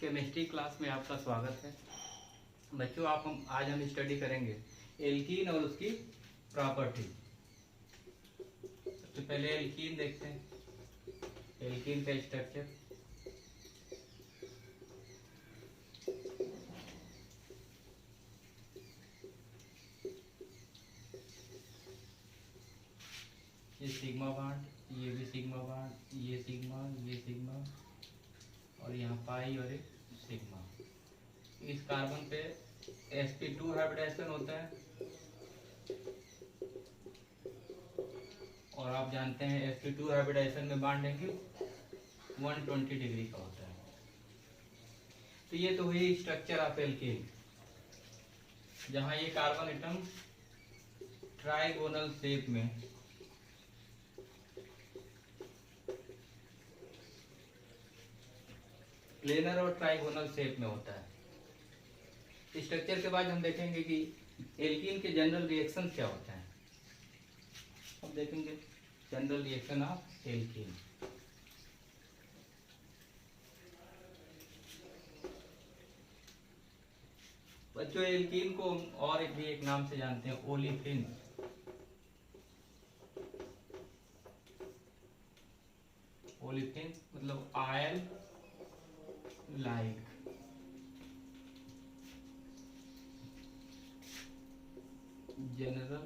Chemistry class में आपका स्वागत है। बच्चों आज हम स्टडी करेंगे एल्कीन और उसकी प्रॉपर्टी। सबसे पहले एल्कीन देखते हैं, एल्कीन का स्ट्रक्चर। ये सिग्मा बॉन्ड, ये भी सिग्मा बॉन्ड, ये सिग्मा और यहाँ पाई और एक सिग्मा। इस कार्बन पे sp2 हाइब्रिडाइजेशन होता है और आप जानते हैं sp2 हाइब्रिडाइजेशन में बॉन्ड एंगल 120 डिग्री का होता है। तो ये तो हुई स्ट्रक्चर ऑफ एल्कीन, जहां ये कार्बन एटम ट्राइगोनल शेप में प्लेनर और ट्राइगोनल शेप में होता है। स्ट्रक्चर के बाद हम देखेंगे कि एल्कीन के जनरल रिएक्शन क्या होता है। अब देखेंगे जनरल रिएक्शन ऑफ एल्कीन। बच्चों एल्कीन को और भी एक नाम से जानते हैं, ओलिफिन। ओलिफिन मतलब oil like. General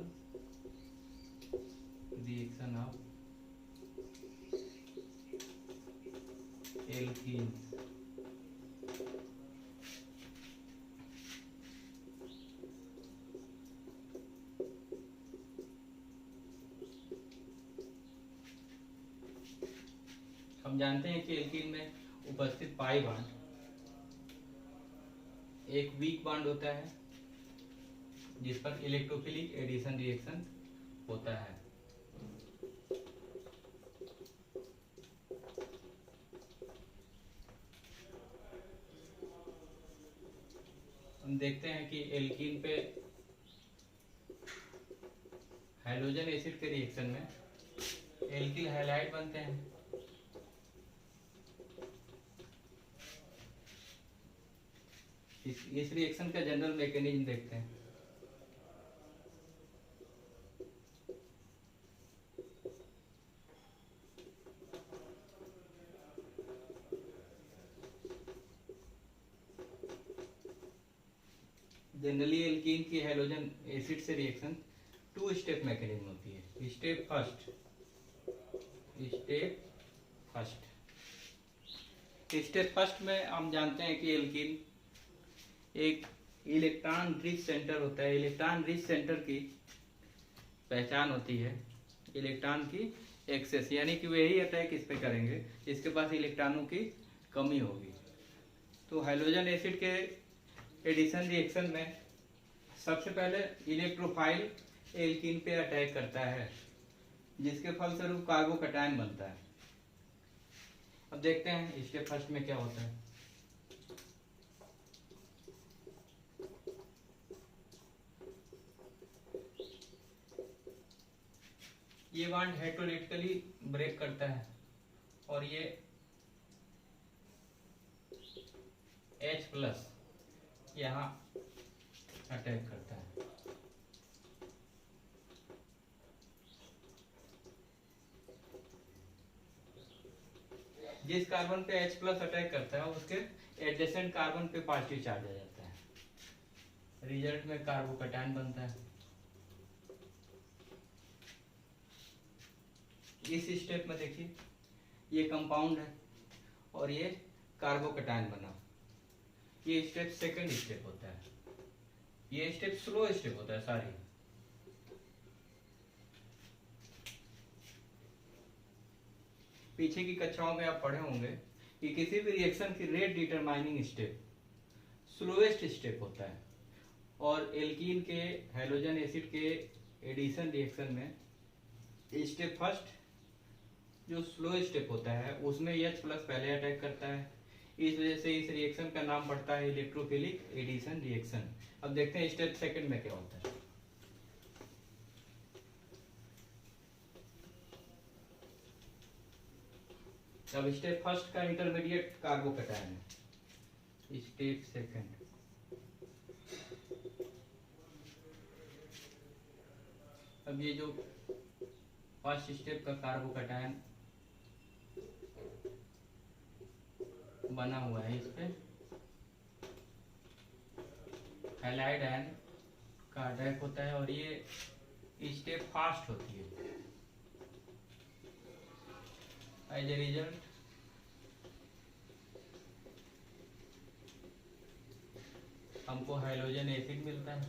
reaction of alkene. हम जानते हैं कि एल्कीन में उपस्थित पाई बॉन्ड एक वीक बॉन्ड होता है जिस पर इलेक्ट्रोफिलिक एडिशन रिएक्शन होता है। हम देखते हैं कि एल्कीन पे हाइड्रोजन एसिड के रिएक्शन में एल्किल हैलाइड बनते हैं। इस रिएक्शन का जनरल मैकेनिज्म देखते हैं। जनरली एल्कीन की हाइड्रोजन एसिड से रिएक्शन 2 स्टेप मैकेनिज्म होती है। स्टेप फर्स्ट, स्टेप फर्स्ट में हम जानते हैं कि एल्कीन एक इलेक्ट्रॉन रिच सेंटर होता है। इलेक्ट्रॉन रिच सेंटर की पहचान होती है इलेक्ट्रॉन की एक्सेस, यानी कि वही अटैक इस पे करेंगे इसके पास इलेक्ट्रॉनों की कमी होगी। तो हाइड्रोजन एसिड के एडिशन रिएक्शन में सबसे पहले इलेक्ट्रोफाइल एल्कीन पे अटैक करता है, जिसके फलस्वरूप कार्बोकैटायन बनता है। अब देखते हैं स्टेप फर्स्ट में क्या होता है। ये बॉन्ड हेटेरोडेक्टिकली ब्रेक करता है और ये H+ यहाँ अटैक करता है। जिस कार्बन पे H+ अटैक करता है उसके एडजेसेंट कार्बन पे पॉजिटिव चार्ज आ जाता है। रिजल्ट में कार्बोकैटायन बनता है। इस स्टेप में देखिए ये कंपाउंड है और ये कार्बोकैटायन बना। ये स्टेप सेकंड स्टेप होता है। ये स्टेप स्लो स्टेप होता है सारी। पीछे की कक्षाओं में आप पढ़े होंगे कि किसी भी रिएक्शन की rate determining step slowest step होता है और एल्कीन के हाइड्रोजन एसिड के एडिशन रिएक्शन में स्टेप फर्स्ट जो स्लो स्टेप होता है उसमें H+ पहले अटैक करता है। इस वजह से इस रिएक्शन का नाम पड़ता है इलेक्ट्रोफिलिक एडिशन रिएक्शन। अब देखते हैं स्टेप सेकंड में क्या होता है। अब स्टेप फर्स्ट का इंटरमीडिएट कार्बोकैटायन है स्टेप सेकंड। अब ये जो फर्स्ट स्टेप का कार्बोकैटायन बना हुआ है, इस पे हैलाइड आयन का अटैक होता है और ये स्टेप फास्ट होती है। एज ए रिजल्ट हमको हाइड्रोजन एसिड मिलता है,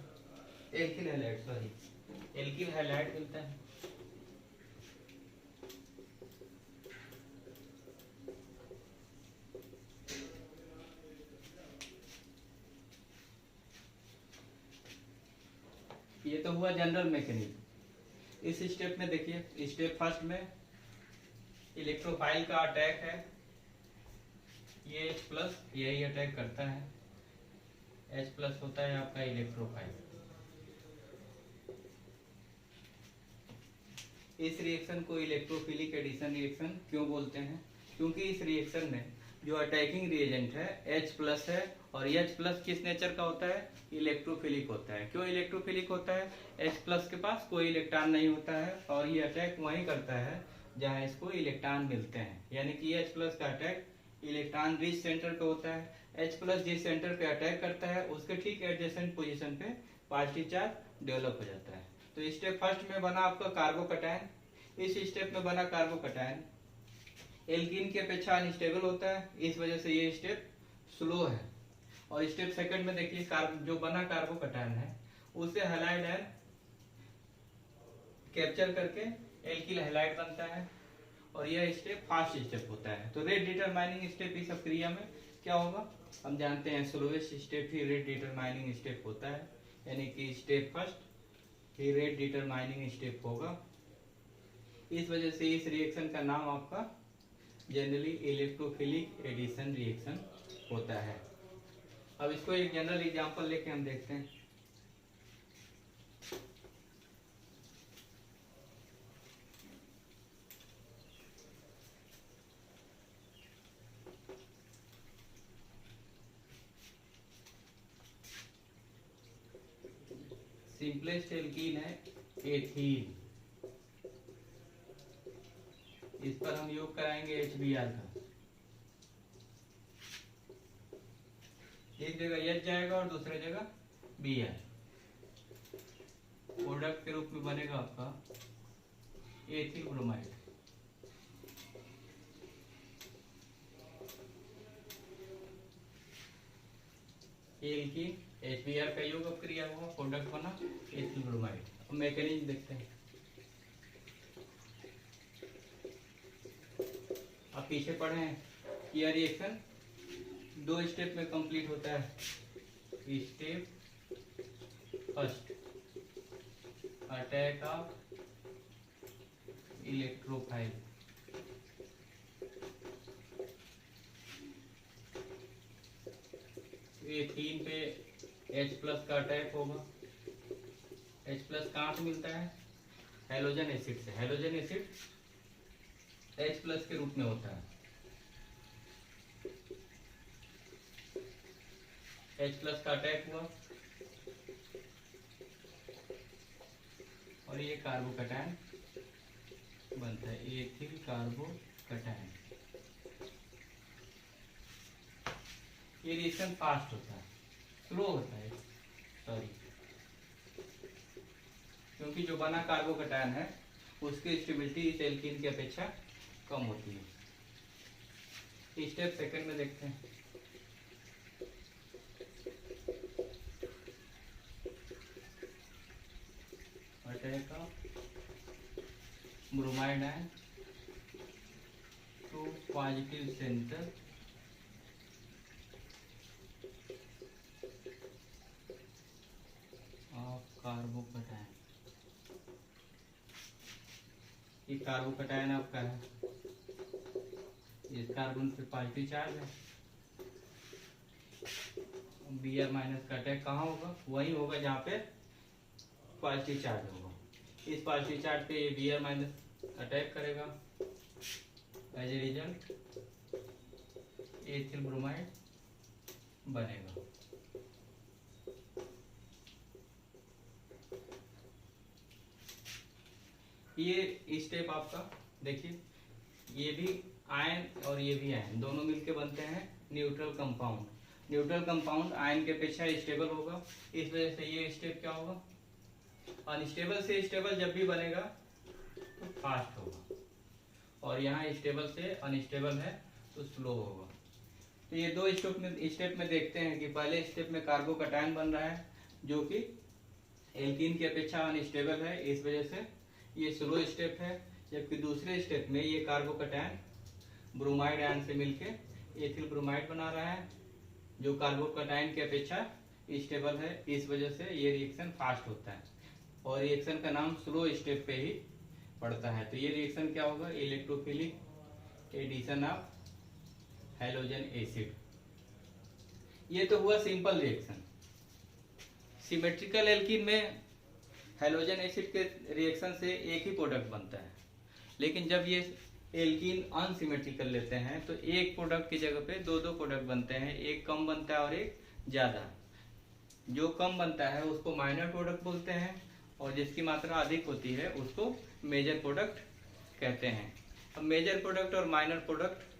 alkyl halide, sorry alkyl halide मिलता है। ये तो हुआ जनरल मैकेनिज्म। इस स्टेप में देखिए, स्टेप फर्स्ट में इलेक्ट्रोफाइल का अटैक है, ये H प्लस यही अटैक करता है, H प्लस होता है आपका इलेक्ट्रोफाइल। इस रिएक्शन को इलेक्ट्रोफिलिक एडिशन रिएक्शन क्यों बोलते हैं? क्योंकि इस रिएक्शन में जो अटैकिंग रिएजेंट है H प्लस है, और H प्लस किस नेचर का होता है? इलेक्ट्रोफिलिक होता है। क्यों इलेक्ट्रोफिलिक होता है? H प्लस के पास कोई इलेक्ट्रॉन नहीं होता है और ये अटैक वहीं करता है जहां इसको इलेक्ट्रॉन मिलते हैं, यानी कि H प्लस का अटैक इलेक्ट्रॉन रिच सेंटर पे होता है। H प्लस जिस सेंटर पे अटैक करता है उसके ठीक एडजेसेंट पोजीशन पे पॉजिटिव चार्ज डेवलप हो जाता है। तो स्टेप फर्स्ट में बना आपका कार्बोकैटायन, इस स्टेप में बना कार्बोकैटायन एल्कीन की अपेक्षा अनस्टेबल होता है, इस वजह से ये स्टेप स्लो है। और स्टेप सेकंड में देखिए, जो बना कार्बोकैटायन है उसे हैलाइड आयन कैप्चर करके एल्किल हैलाइड बनता है और यह स्टेप फास्ट स्टेप होता है। तो रेट डिटरमाइनिंग स्टेप इस सब क्रिया में क्या होगा? हम जानते हैं स्लोवेस्ट स्टेप ही रेट डिटरमाइनिंग स्टेप होता है, यानी कि स्टेप फर्स्ट ही रेट डिटरमाइनिंग स्टेप होगा। इस वजह से इस रिएक्शन का नाम आपका जनरली इलेक्ट्रोफिलिक एडिशन रिएक्शन होता है। अब इसको एक जनरल एग्जांपल लेके हम देखते हैं। सिंपलेस्ट एल्कीन है एथीन, इस पर हम योग कराएंगे HBr का। एक जगह H जाएगा और दूसरे जगह Br, प्रोडक्ट के रूप में बनेगा आपका एथिल ब्रोमाइड। एल्कीन HBr का योग अब क्रिया हुआ, प्रोडक्ट बना एथिल ब्रोमाइड। अब मैकेनिज्म देखते हैं। आप पीछे पढ़े हैं, यह रिएक्शन 2 स्टेप में कंप्लीट होता है। Step first attack of electrophile, ethene पे H प्लस का अटैक होगा। H प्लस कहाँ से मिलता है? हैलोजन एसिड से। हैलोजन एसिड H प्लस के रूप में होता है। H प्लस का अटैक हुआ और ये कार्बोकैटायन बनता है, एथिल कार्बोकैटायन। ये रिएक्शन फास्ट होता है, स्लो होता है, सॉरी, क्योंकné जो बना कार्बोकैटायन है उसकी स्टेबिलिटी इस एल्कीन की अपेक्षा कम होती है। स्टेप सेकंड में देखते हैं। Attack of bromide ion to positive centre of carbocation. ये कार्बोकैटायन आपका है, इस कार्बन पे पॉजिटिव चार्ज है। Br माइनस का अटैक कहाँ होगा? वही होगा जहाँ पे पॉजिटिव चार्ज होगा। इस पॉजिटिव चार्ज पे ये Br माइनस अटैक करेगा, as a result ethyl bromide बनेगा। ये स्टेप आपका देखिए, ये भी आयन और ये भी आयन दोनों मिलके बनते हैं neutral compound. Neutral compound ion के अपेक्षा स्टेबल होगा, इस वजह से ये स्टेप क्या होगा, अनस्टेबल से स्टेबल जब भी बनेगा तो फास्ट होगा, और यहाँ स्टेबल से अनस्टेबल है तो स्लो होगा। तो ये दो स्टेप में देखते हैं कि पहले स्टेप में कार्बोकैटायन बन रहा है जो कि एल्कीन की अपेक्षा अनस्टेबल है, इस वजह से ये स्लो स्टेप है। जबकि दूसरे स्टेप में ये कार्बोकैटायन ब्रोमाइड आयन से मिलके एथिल ब्रोमाइड बना रहा है जो कार्बोकैटायन की अपेक्षा स्टेबल है, इस वजह से ये रिएक्शन फास्ट होता है और रिएक्शन का नाम स्लो स्टेप पे ही पड़ता है। तो ये रिएक्शन क्या होगा, electrophilic addition of halogen acid. ये तो हुआ सिंपल रिएक्शन। सिमेट्रिकल एल्कीन में हैलोजन एसिड के रिएक्शन से एक ही प्रोडक्ट बनता है, लेकिन जब ये एल्कीन अनसिमेट्रिकल लेते हैं तो एक प्रोडक्ट की जगह पे दो दो प्रोडक्ट बनते हैं, एक कम बनता है और एक ज्यादा। जो कम बनता है उसको माइनर प्रोडक्ट बोलते हैं और जिसकी मात्रा अधिक होती है उसको मेजर प्रोडक्ट कहते हैं। अब मेजर प्रोडक्ट और माइनर प्रोडक्ट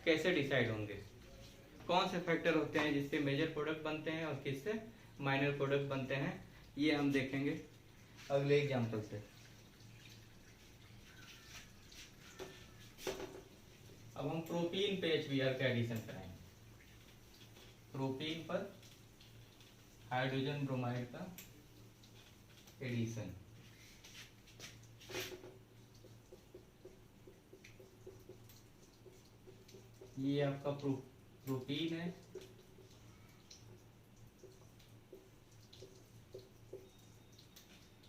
कैसे डिसाइड होंगे, कौन से फैक्टर होते हैं जिससे मेजर प्रोडक्ट बनते हैं और किससे माइनर प्रोडक्ट बनते हैं, ये हम देखेंगे अगले एग्जाम्पल से। अब हम प्रोपीन पे HBr का एडिशन कराएंगे। प्रोपीन पर हाइड्रोजन ब्रोमाइड का एडिशन। ये आपका प्रोपीन है,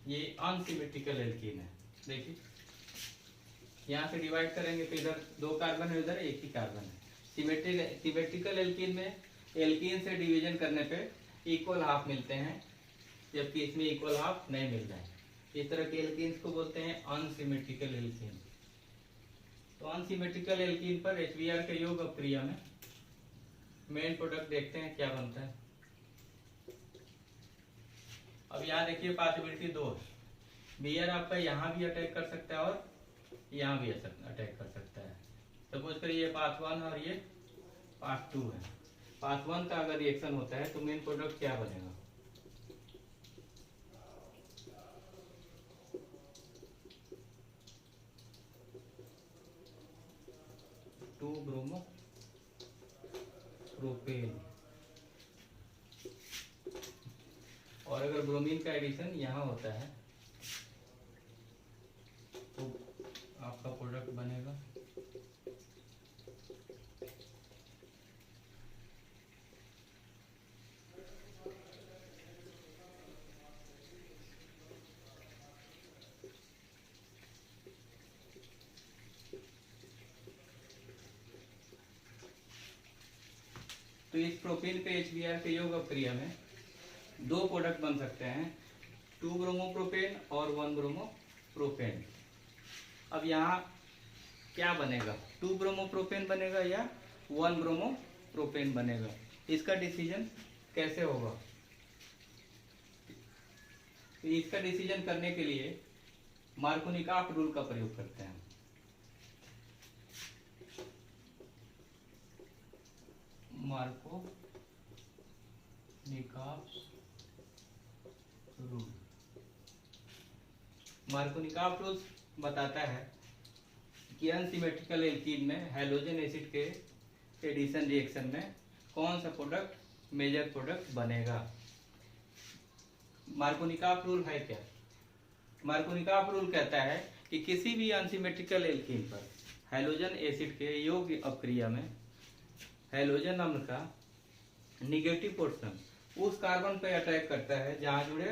ये अनसिमेट्रिकल एल्कीन है। देखिए यहाँ से डिवाइड करेंगे तो इधर दो कार्बन है, इधर एक ही कार्बन है। सिमेट्रिकल एल्कीन में एल्कीन से डिवीजन करने पे इक्वल हाफ मिलते हैं, जबकि इसमें इक्वल हाफ नहीं मिल रहा है। इस तरह के एल्कीन्स को बोलते हैं अनसिमेट्रिकल एल्कीन। तो अनसिमेट्रिकल एल्कीन पर HBr के योग अपक्रिया में मेन प्रोडक्ट देखते हैं क्या बनता है। अब यहाँ देखिए पॉसिबिलिटी दो है, Br आपका यहाँ भी अटैक कर सकता है और यहाँ भी अटैक कर सकता है। सपोज करिए ये पाथ 1 और ये पाथ 2 है। पाथ 1 का अगर रिएक्शन होता है तो मेन प्रोडक्ट क्या बनेगा, टू ब्रोमो प्रोपेन, और अगर ब्रोमीन का एडिशन यहाँ होता है तो आपका प्रोडक्ट बनेगा तो इस प्रोपेन पे HBr के योग अपक्रिया में दो प्रोडक्ट बन सकते हैं, 2 ब्रोमोप्रोपेन और 1 ब्रोमोप्रोपेन। अब यहाँ क्या बनेगा, 2 ब्रोमोप्रोपेन बनेगा या 1 ब्रोमोप्रोपेन बनेगा, इसका डिसीजन कैसे होगा। तो इसका डिसीजन करने के लिए मार्कोनिकॉफ रूल का प्रयोग करते हैं। मार्कोनिकॉफ रूल, मार्कोनिकॉफ रूल बताता है कि अनसिमेट्रिकल एल्कीन में हैलोजन एसिड के एडिशन रिएक्शन में कौन सा प्रोडक्ट मेजर प्रोडक्ट बनेगा। मार्कोनिकॉफ रूल है क्या, मार्कोनिकॉफ रूल कहता है कि किसी भी अनसिमेट्रिकल एल्कीन पर हैलोजन एसिड के योग अपक्रिया में हैलोजन अम्ल का निगेटिव पोर्शन उस कार्बन पर अटैक करता है जहां जुड़े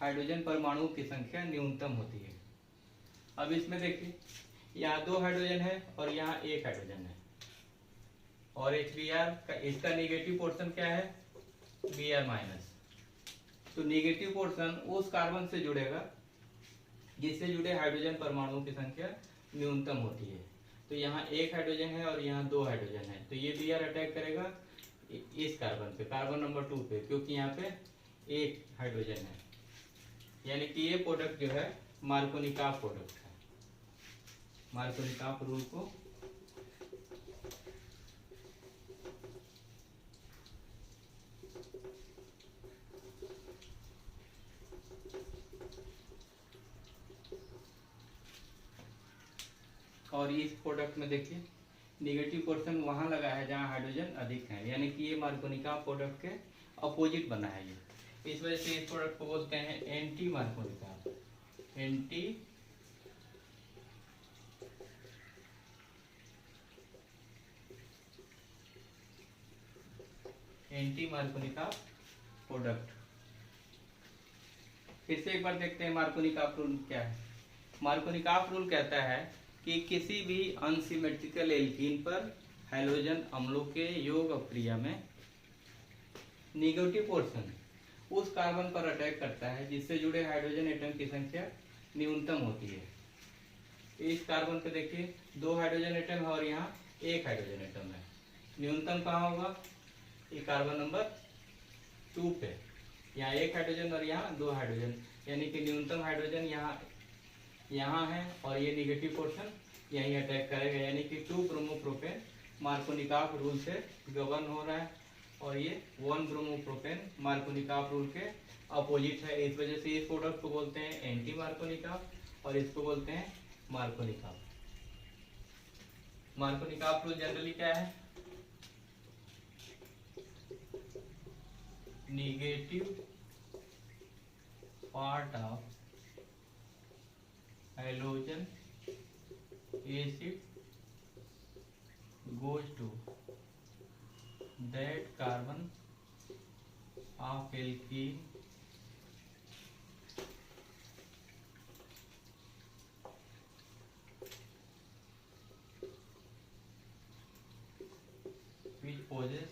हाइड्रोजन परमाणुओं की संख्या न्यूनतम होती है। अब इसमें देखिए यहाँ 2 हाइड्रोजन है और यहाँ 1 हाइड्रोजन है, और HBr का इसका निगेटिव पोर्शन क्या है, Br माइनस। तो निगेटिव पोर्शन उस कार्बन से जुड़ेगा जिससे जुड़े हाइड्रोजन परमाणुओं की संख्या न्यूनतम होती है। तो यहाँ 1 हाइड्रोजन है और यहाँ 2 हाइड्रोजन है, तो ये Br अटैक करेगा इस कार्बन पे, कार्बन नंबर 2 पे, क्योंकि यहाँ पे एक हाइड्रोजन है, यानी कि ये प्रोडक्ट जो है मार्कोनिकॉफ प्रोडक्ट है। मार्कोनिकॉफ रूल को और इस प्रोडक्ट में देखिए निगेटिव पोर्शन वहां लगा है जहां हाइड्रोजन अधिक है, यानी कि ये मार्कोनिकॉफ प्रोडक्ट के अपोजिट बना है ये। इस वजह से इस प्रोडक्ट को बोलते हैं anti Markovnikov. Anti Markovnikov product. फिर से एक बार देखते हैं मार्कोनिकॉफ रूल क्या है। मार्कोनिकॉफ रूल कहता है कि किसी भी अनसिमेट्रिकल एल्कीन पर हाइड्रोजन अम्लों के योग अक्रिया में निगेटिव पोर्शन उस कार्बन पर अटैक करता है जिससे जुड़े हाइड्रोजन एटम की संख्या न्यूनतम होती है। इस कार्बन पे देखिए 2 हाइड्रोजन एटम है और यहाँ 1 हाइड्रोजन एटम है। न्यूनतम कहाँ होगा? ये कार्बन नंबर 2 पे, यहाँ 1 हाइड्रोजन और यहाँ 2 हाइड्रोजन, यानी कि न्यूनतम हाइड्रोजन यहाँ है और ये निगेटिव पोर्शन यहीं अटैक करेगा, यानी कि 2 ब्रोमोप्रोपेन मार्कोनिकॉफ रूल से गवर्न हो रहा है और ये 1 ब्रोमोप्रोपेन मार्कोनिकॉफ रूल के अपोजिट है। इस वजह से इस प्रोडक्ट को बोलते हैं एंटी मार्कोनिकॉफ और इसको बोलते हैं मार्कोनिकॉफ। मार्कोनिकॉफ रूल जनरली क्या है? Negative part of hydrogen acid goes to that carbon of alkene which possess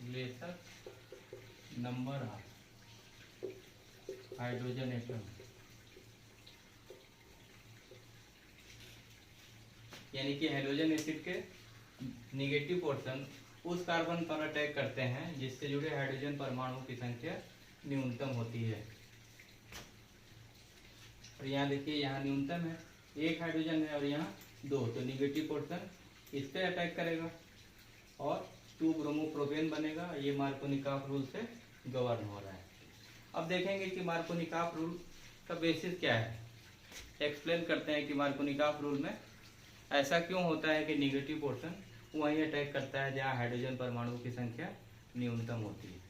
lesser number of hydrogen atom। यानी कि हाइड्रोजन एसिड के निगेटिव पोर्शन उस कार्बन पर अटैक करते हैं जिससे जुड़े हाइड्रोजन परमाणुओं की संख्या न्यूनतम होती है। और यहाँ देखिए यहाँ न्यूनतम है, 1 हाइड्रोजन है और यहाँ 2, तो निगेटिव पोर्शन इस पे अटैक करेगा और 2 ब्रोमोप्रोपेन बनेगा। ये मार्कोनिकॉफ रूल से गवर्न हो रहा है। अब देखेंगे कि मार्कोनिकॉफ रूल का बेसिस क्या है। एक्सप्लेन करते हैं कि मार्कोनिकॉफ रूल में ऐसा क्यों होता है कि निगेटिव पोर्शन वहीं अटैक करता है जहां हाइड्रोजन परमाणुओं की संख्या न्यूनतम होती है।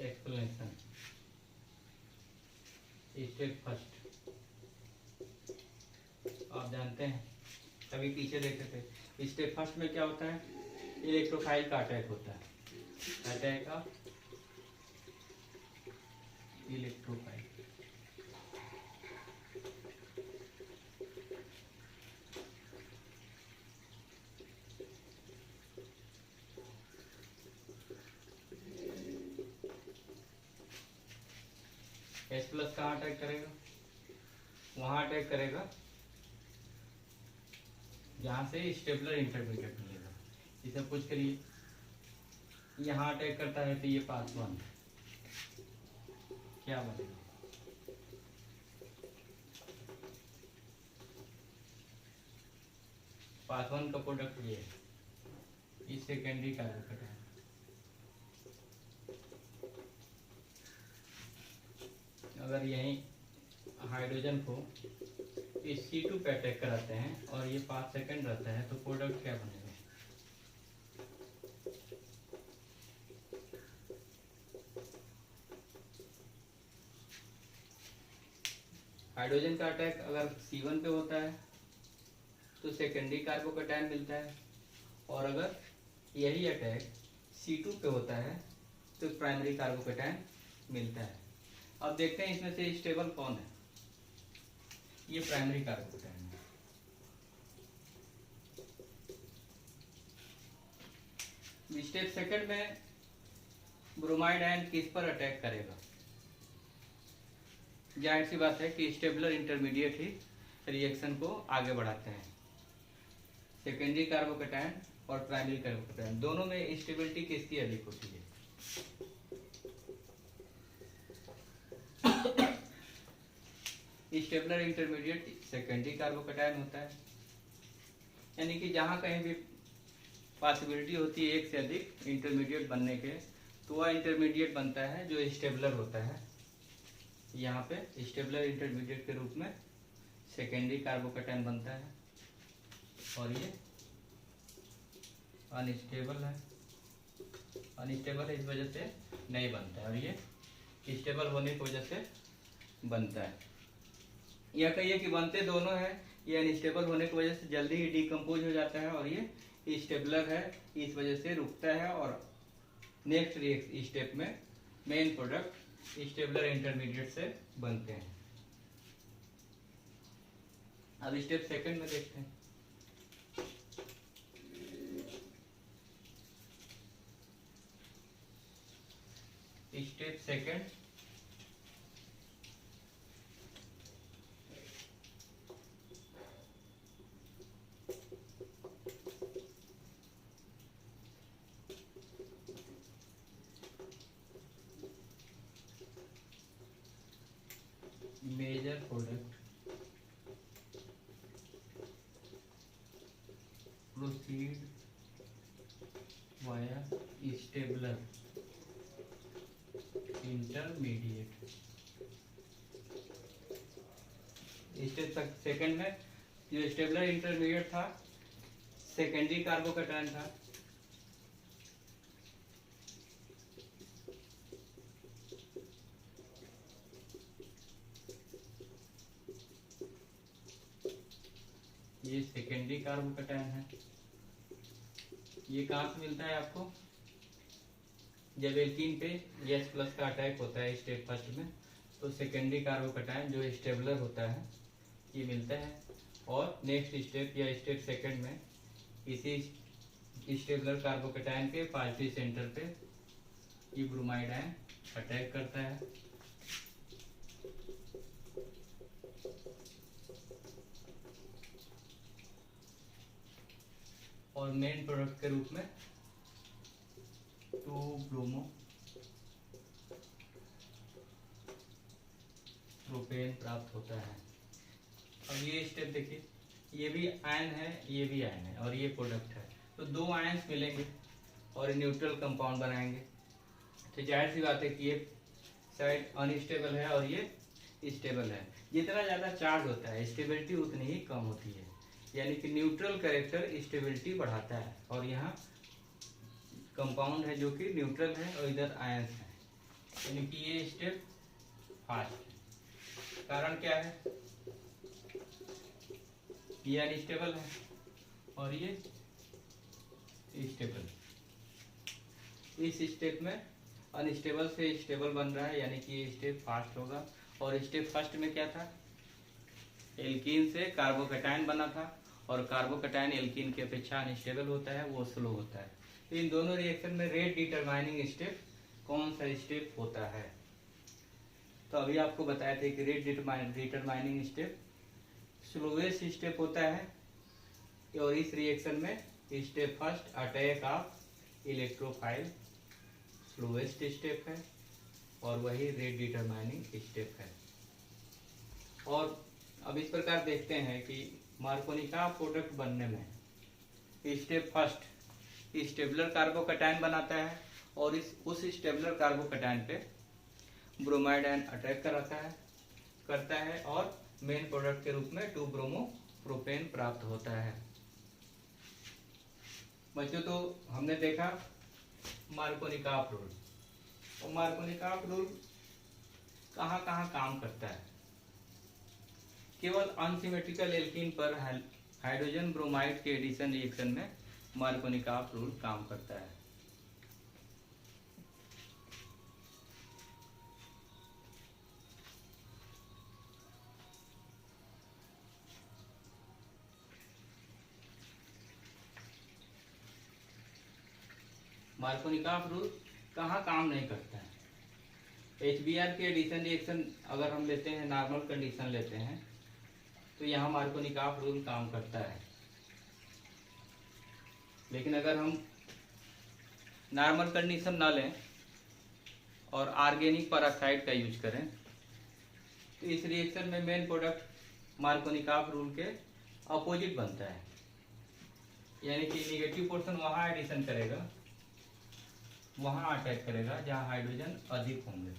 Explanation step first. आप जानते हैं अभी पीछे देखे थे, स्टेप फर्स्ट में क्या होता है? इलेक्ट्रोफाइल का अटैक होता है। Attack of electrophile. H plus कहाँ अटैक करेगा? वहां अटैक करेगा जहां से स्टेबलर इंटरमीडिएट मिलेगा। इसे पूछ करिए, यहाँ अटैक करता है तो ये पाथ 1 क्या बनेगा? पाथ 1 का प्रोडक्ट ये है, इस सेकेंडरी कार्बोकेटायन। अगर यही हाइड्रोजन को इस C2 पे अटैक कराते हैं और ये 5 सेकंड रहता है तो प्रोडक्ट क्या बनेगा? हाइड्रोजन का अटैक अगर C1 पे होता है तो सेकेंडरी कार्बोकेटायन मिलता है, और अगर यही अटैक C2 पे होता है तो प्राइमरी कार्बोकेटायन मिलता है। अब देखते हैं इसमें से स्टेबल कौन है। ये प्राइमरी कार्बोकेटायन है। स्टेप सेकंड में ब्रोमाइड आयन किस पर अटैक करेगा? जाहिर सी बात है कि स्टेबलर इंटरमीडिएट ही रिएक्शन को आगे बढ़ाते हैं। सेकेंडरी कार्बोकेटायन और प्राइमरी कार्बोकेटायन दोनों में स्टेबिलिटी किसकी अधिक होती है? स्टेबलर इंटरमीडिएट सेकेंडरी कार्बोकेटायन होता है, यानी कि जहां कहीं भी पॉसिबिलिटी होती है एक से अधिक इंटरमीडिएट बनने के, तो वह इंटरमीडिएट बनता है जो स्टेबलर होता है। यहाँ पे स्टेबलर इंटरमीडिएट के रूप में सेकेंडरी कार्बोकेटायन बनता है और ये अनस्टेबल है। अनस्टेबल है इस वजह से नहीं बनता है और ये स्टेबल होने की वजह से बनता है। यह कहिए कि बनते दोनों हैं, ये अनस्टेबल होने की वजह से जल्दी ही डिकम्पोज हो जाता है और ये स्टेबलर है इस वजह से रुकता है और नेक्स्ट स्टेप में मेन प्रोडक्ट स्टेबलर इंटरमीडिएट से बनते हैं। अब स्टेप सेकंड में देखते हैं। Step second major product proceed via stabler intermediate. Step second में जो स्टेबलर इंटरमीडिएट था सेकेंडरी कार्बोकेटायन था, ये सेकेंडरी कार्बोकेटायन है। ये कहाँ से मिलता है आपको? जब एल्कीन पे H+ का अटैक होता है स्टेप फर्स्ट में, तो सेकेंडरी कार्बोकेटायन जो स्टेबलर होता है ये मिलता है और नेक्स्ट स्टेप या स्टेप सेकंड में इसी स्टेबलर कार्बोकेटायन के पॉजिटिव सेंटर पे ये ब्रोमाइड आयन अटैक करता है और मेन प्रोडक्ट के रूप में 2-ब्रोमो प्रोपेन प्राप्त होता है। अब ये स्टेप देखिए, ये भी आयन है, ये भी आयन है और ये प्रोडक्ट है, तो दो आयन्स मिलेंगे और न्यूट्रल कंपाउंड बनाएंगे। तो जाहिर सी बात है कि ये साइड अनस्टेबल है और ये स्टेबल है। जितना ज़्यादा चार्ज होता है स्टेबिलिटी उतनी ही कम होती है, यानी कि न्यूट्रल कैरेक्टर स्टेबिलिटी बढ़ाता है। और यहाँ कंपाउंड है जो कि न्यूट्रल है और इधर आयन्स है, यानी कि ये स्टेप फास्ट है। कारण क्या है? ये अनस्टेबल है और ये स्टेबल। इस स्टेप में अनस्टेबल से स्टेबल बन रहा है, यानी कि ये स्टेप फास्ट होगा। और स्टेप फर्स्ट में क्या था? एल्कीन से कार्बोकेटायन बना था और कार्बोकेटायन एल्कीन की अपेक्षा अनस्टेबल होता है, वो स्लो होता है। तो इन दोनों रिएक्शन में रेट डिटरमाइनिंग स्टेप कौन सा स्टेप होता है? तो अभी आपको बताए थे कि rate determining step slowest step होता है और इस रिएक्शन में step first attack of electrophile slowest step है और वही रेट डिटरमाइनिंग स्टेप है। और अब इस प्रकार देखते हैं कि मार्कोनिका प्रोडक्ट बनने में स्टेप फर्स्ट स्टेबलर कार्बोकेटायन बनाता है और उस स्टेबलर कार्बोकेटायन पे ब्रोमाइड आयन अटैक करता है और मेन प्रोडक्ट के रूप में 2-ब्रोमो प्रोपेन प्राप्त होता है। बच्चों, तो हमने देखा मार्कोनिका रूल। और मार्कोनिका रूल कहाँ कहाँ काम करता है? केवल अनसिमेट्रिकल एल्कीन पर हाइड्रोजन ब्रोमाइड के एडिशन रिएक्शन में मार्कोनिका रूल काम करता है। मार्कोनिकॉफ रूल कहाँ काम नहीं करता है। HBr के एडिशन रिएक्शन अगर हम लेते हैं, नॉर्मल कंडीशन लेते हैं, तो यहाँ मार्कोनिकॉफ रूल काम करता है। लेकिन अगर हम नॉर्मल कंडीशन ना लें और ऑर्गेनिक पेरोक्साइड का यूज करें, तो इस रिएक्शन में मेन प्रोडक्ट मार्कोनिकॉफ रूल के अपोजिट बनता है, यानी कि निगेटिव पोर्शन वहाँ एडिशन करेगा, वहाँ अटैक करेगा जहाँ हाइड्रोजन अधिक होंगे।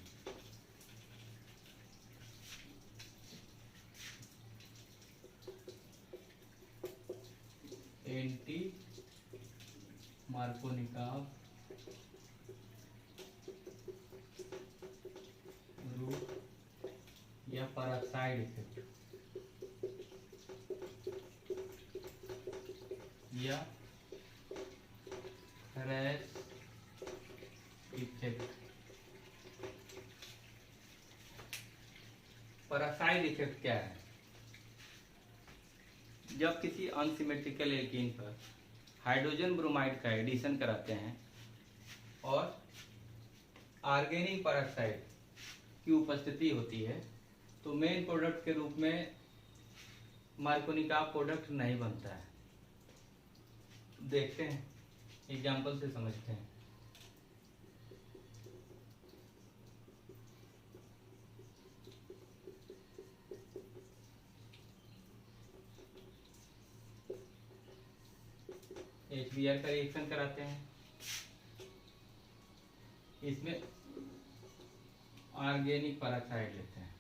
एंटी मार्कोनिकॉफ रूल या पेरोक्साइड इफेक्ट या रैश इफेक्ट। पेरोक्साइड इफेक्ट क्या है? जब किसी अनसिमेट्रिकल एल्कीन पर हाइड्रोजन ब्रोमाइड का एडिशन कराते हैं और ऑर्गेनिक पेरोक्साइड की उपस्थिति होती है, तो मेन प्रोडक्ट के रूप में मार्कोनिकॉफ प्रोडक्ट नहीं बनता है। देखते हैं, एग्जाम्पल से समझते हैं। HBr का रिएक्शन कराते हैं, इसमें ऑर्गेनिक पेरोक्साइड लेते हैं,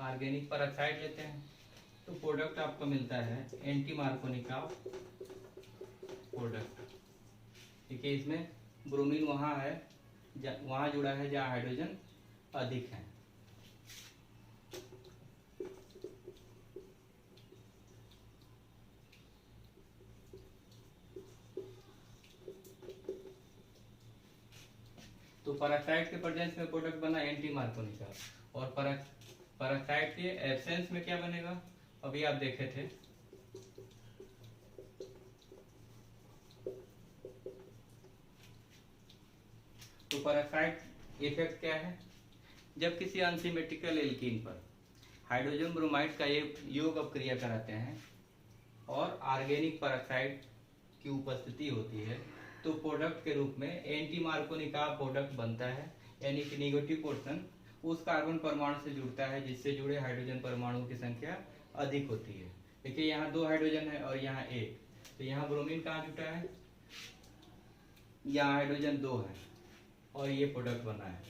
ऑर्गेनिक पेरोक्साइड लेते हैं, तो प्रोडक्ट आपको मिलता है एंटी मार्कोनिकॉफ प्रोडक्ट। ठीक है, इसमें ब्रोमीन वहाँ है, वहाँ जुड़ा है जहाँ हाइड्रोजन अधिक है। तो पेरोक्साइड के प्रेजेंस में प्रोडक्ट बना एंटी मार्कोनिकॉफ, और पेरोक्साइड के एब्सेंस में क्या बनेगा, अभी आप देखे थे। तो पेरोक्साइड इफेक्ट क्या है? जब किसी अनसिमेट्रिकल एल्कीन पर हाइड्रोजन ब्रोमाइड का योग अपक्रिया कराते हैं और ऑर्गेनिक पेरोक्साइड की उपस्थिति होती है, तो प्रोडक्ट के रूप में एंटी मार्कोनिकॉफ प्रोडक्ट बनता है, यानी कि निगेटिव पोर्शन उस कार्बन परमाणु से जुड़ता है जिससे जुड़े हाइड्रोजन परमाणुओं की संख्या अधिक होती है। देखिए यहाँ 2 हाइड्रोजन है और यहाँ 1, तो यहाँ ब्रोमीन कहाँ जुटा है, यहाँ हाइड्रोजन 2 है और ये प्रोडक्ट बना है।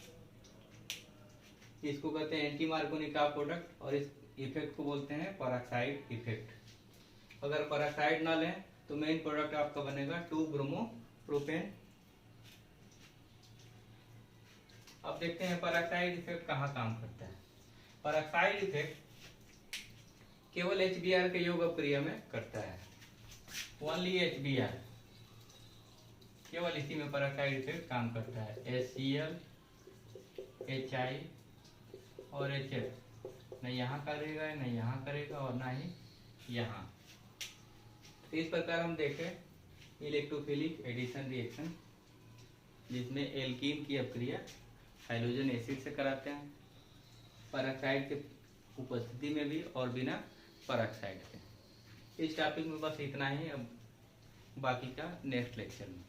इसको कहते हैं एंटी मार्कोनिकॉफ प्रोडक्ट और इस इफेक्ट को बोलते हैं पेरोक्साइड इफेक्ट। अगर पेरोक्साइड ना लें तो मेन प्रोडक्ट आपका बनेगा 2-ब्रोमो-प्रोपेन। अब देखते हैं पेरोक्साइड इफेक्ट कहाँ काम करता है। पेरोक्साइड इफेक्ट केवल HBr के योग अपक्रिया में करता है, ओनली HBr, केवल इसी में पेरोक्साइड इफेक्ट काम करता है। HCl, HI और HF न यहाँ करेगा, न यहाँ करेगा और ना ही यहाँ। तो इस प्रकार हम देखें इलेक्ट्रोफिलिक एडिशन रिएक्शन, जिसमें एल्कीन की अपक्रिया हाइड्रोजन एसिड से कराते हैं, पेरोक्साइड के उपस्थिति में भी और बिना पेरोक्साइड के। इस टॉपिक में बस इतना ही, अब बाकी का नेक्स्ट लेक्चर में।